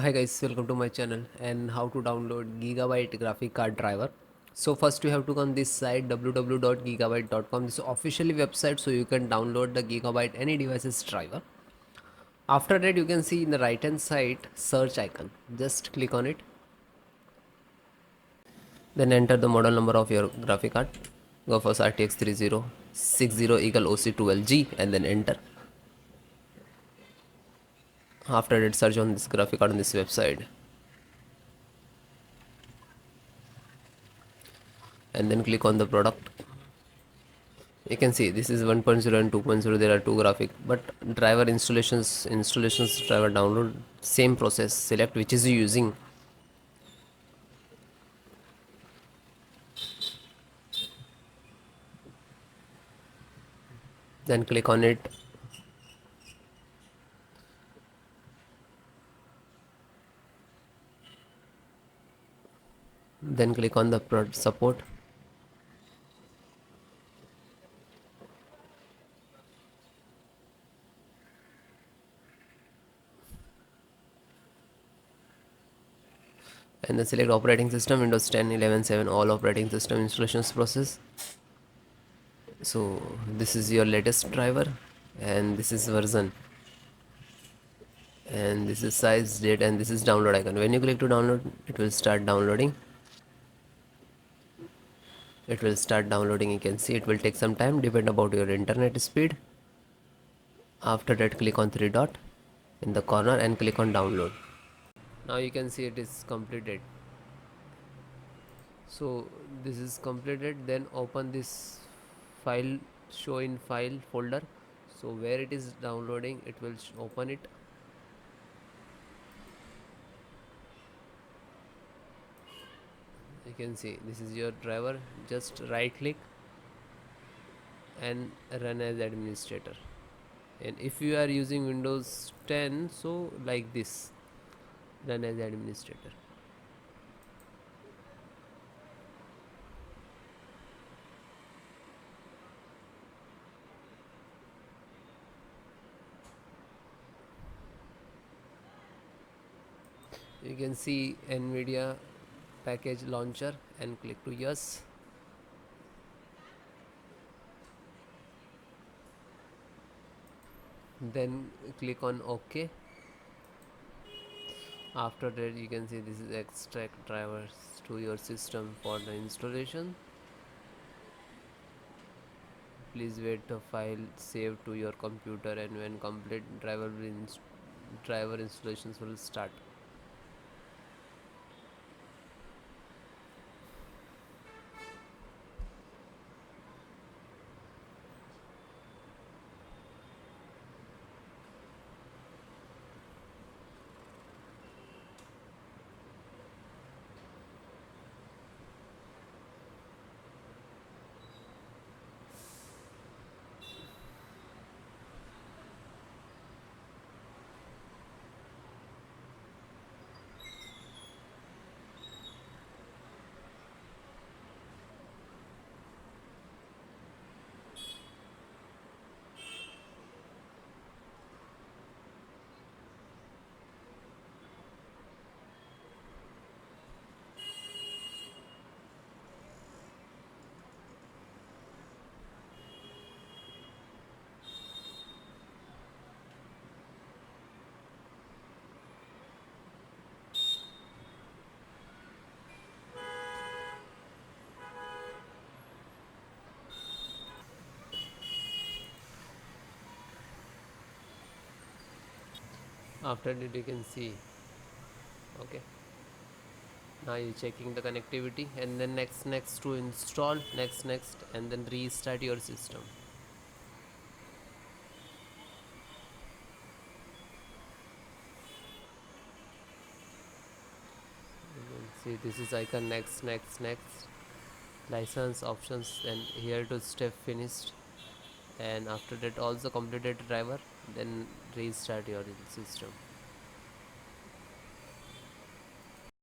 Hi guys, welcome to my channel and how to download Gigabyte graphic card driver. So first you have to go on this site www.gigabyte.com. This is officially website, so you can download the Gigabyte any devices driver. After that you can see in the right hand side search icon. Just click on it. Then enter the model number of your graphic card. GeForce RTX 3060 Eagle OC12G and then enter. After that search on this graphic card on this website and then click on the product. You can see this is 1.0 and 2.0. There are two graphic, but driver installations driver download, same process. Select which is you using, then click on it. Then click on the support. And then select operating system, Windows 10, 11, 7, all operating system installations process. So this is your latest driver and this is version and this is size, date, and this is download icon. When you click to download, it will start downloading. You can see it will take some time, depend about your internet speed. After that click on three dot in the corner and click on download. Now you can see it is completed. So this is completed. Then open this file, show in file folder. So where it is downloading, it will open it. You can see this is your driver. Just right click and run as administrator. And if you are using Windows 10, so like this, run as administrator. You can see Nvidia package launcher and click to yes. Then click on OK. After that you can see this is extract drivers to your system for the installation. Please wait the file save to your computer, and when complete driver installations will start. After that you can see, okay, now you're checking the connectivity, and then next to install, next and then restart your system. You can see this is icon, next license options, and here to step finished. And after that also completed driver, then restart your system.